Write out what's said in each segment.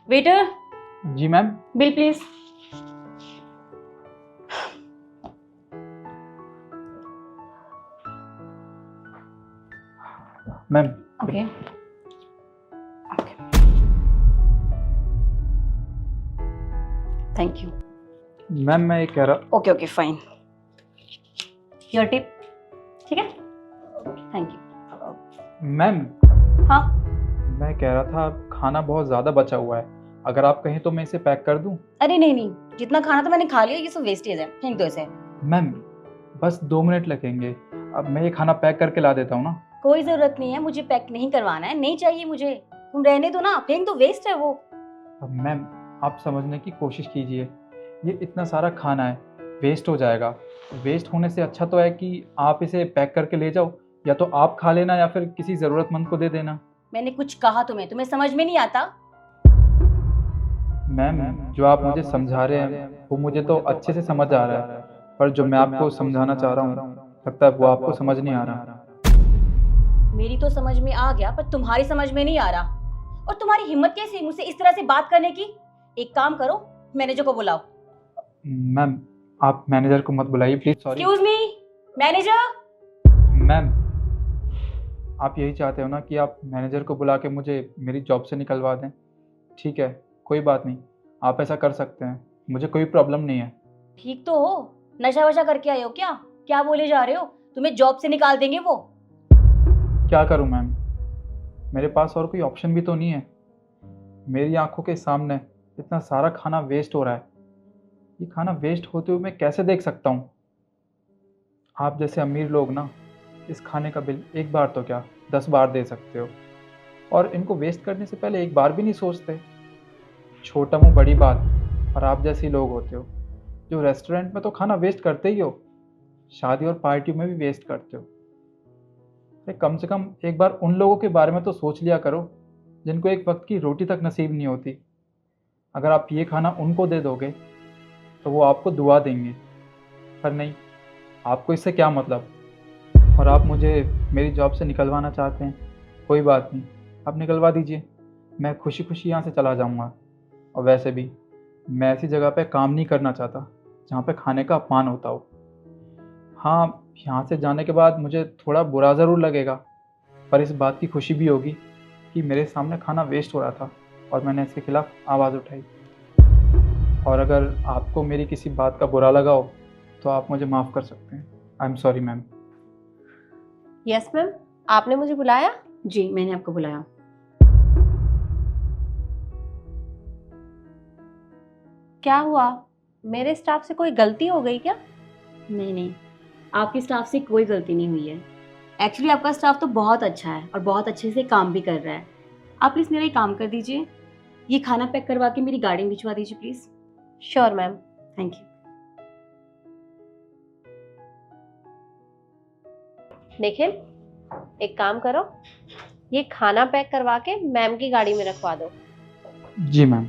Waiter, जी ma'am. Bill please. Ma'am okay. Thank you. Ma'am मैं ये कह रहा। Okay okay fine. Your tip. ठीक है, थैंक यू। मैम हाँ, मैं कह रहा था खाना बहुत ज़्यादा बचा हुआ है, अगर आप कहें तो मैं इसे पैक कर दूं। अरे नहीं नहीं, जितना खाना तो मैंने खा लिया, ये सब वेस्टेज है, फेंक दो इसे। मैम बस 2 मिनट लगेंगे, अब मैं ये खाना पैक करके ला देता हूँ ना। कोई जरूरत नहीं है, मुझे पैक नहीं करवाना है, नहीं चाहिए मुझे। तुम रहने दो ना, फेंक दो, वेस्ट है वो। अब मैम आप समझने की कोशिश कीजिए, ये इतना सारा खाना है, वेस्ट हो जाएगा। वेस्ट होने से अच्छा तो है कि आप इसे पैक करके ले जाओ, या तो आप खा लेना या फिर किसी ज़रूरतमंद को दे देना। मैंने कुछ कहा तुम्हें, तुम्हें समझ में नहीं आता? मैम जो आप मुझे समझा रहे हैं वो मुझे तो अच्छे से समझ आ रहा है, पर जो मैं आपको समझाना चाह रहा हूँ लगता है वो आपको समझ नहीं आ रहा। मेरी तो समझ में आ गया, पर तुम्हारी समझ में नहीं आ रहा। और तुम्हारी हिम्मत कैसी मुझसे इस तरह से बात करने की? एक काम करो, मैनेजर को बुलाओ। मैम आप मैनेजर को मत बुलाइए please. Sorry excuse me, manager. Ma'am, आप यही चाहते हो ना कि आप मैनेजर को बुला के मुझे मेरी जॉब से निकलवा दें। ठीक है, कोई बात नहीं, आप ऐसा कर सकते हैं, मुझे कोई प्रॉब्लम नहीं है। ठीक तो हो? नशा वशा करके आए हो क्या? क्या बोले जा रहे हो? तुम्हें जॉब से निकाल देंगे वो। क्या करूं मैम, मेरे पास और कोई ऑप्शन भी तो नहीं है। मेरी आंखों के सामने इतना सारा खाना वेस्ट हो रहा है, ये खाना वेस्ट होते हुए मैं कैसे देख सकता हूँ। आप जैसे अमीर लोग ना इस खाने का बिल एक बार तो क्या 10 बार दे सकते हो, और इनको वेस्ट करने से पहले एक बार भी नहीं सोचते। छोटा मुंह बड़ी बात, और आप जैसे लोग होते हो जो रेस्टोरेंट में तो खाना वेस्ट करते ही हो, शादी और पार्टियों में भी वेस्ट करते हो। अरे कम से कम एक बार उन लोगों के बारे में तो सोच लिया करो जिनको एक वक्त की रोटी तक नसीब नहीं होती। अगर आप ये खाना उनको दे दोगे तो वो आपको दुआ देंगे, पर नहीं, आपको इससे क्या मतलब। और आप मुझे मेरी जॉब से निकलवाना चाहते हैं, कोई बात नहीं, आप निकलवा दीजिए, मैं खुशी खुशी यहाँ से चला जाऊँगा। और वैसे भी मैं ऐसी जगह पे काम नहीं करना चाहता जहाँ पे खाने का अपमान होता हो। हाँ, यहाँ से जाने के बाद मुझे थोड़ा बुरा ज़रूर लगेगा, पर इस बात की खुशी भी होगी कि मेरे सामने खाना वेस्ट हो रहा था और मैंने इसके खिलाफ आवाज़ उठाई। और अगर आपको मेरी किसी बात का बुरा लगा हो तो आप मुझे माफ़ कर सकते हैं। I am sorry ma'am. Yes ma'am, आपने मुझे बुलाया? जी, मैंने आपको बुलाया। क्या हुआ? मेरे स्टाफ से कोई गलती हो गई क्या? नहीं नहीं, आपके स्टाफ से कोई गलती नहीं हुई है। एक्चुअली आपका स्टाफ तो बहुत अच्छा है और बहुत अच्छे से काम भी कर रहा है। आप प्लीज़ मेरा एक काम कर दीजिए, ये खाना पैक करवा के मेरी गाड़ी में भिजवा दीजिए please. Sure ma'am. Thank you. Nikhil, एक काम करो, ये खाना पैक करवा के मैम की गाड़ी में रखवा दो। जी मैम।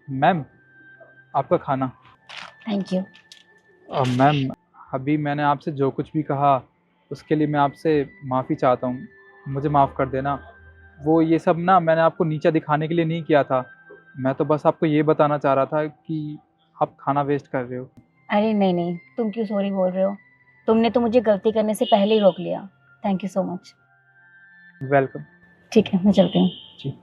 मैम आपका खाना। Thank you. मैम अभी मैंने आपसे जो कुछ भी कहा उसके लिए मैं आपसे माफ़ी चाहता हूँ, मुझे माफ़ कर देना। वो ये सब ना मैंने आपको नीचा दिखाने के लिए नहीं किया था, मैं तो बस आपको ये बताना चाह रहा था कि आप खाना वेस्ट कर रहे हो। अरे नहीं नहीं, तुम क्यों सॉरी बोल रहे हो? तुमने तो मुझे गलती करने से पहले ही रोक लिया। Thank you so much. Welcome. ठीक है, मैं चलती हूँ। जी।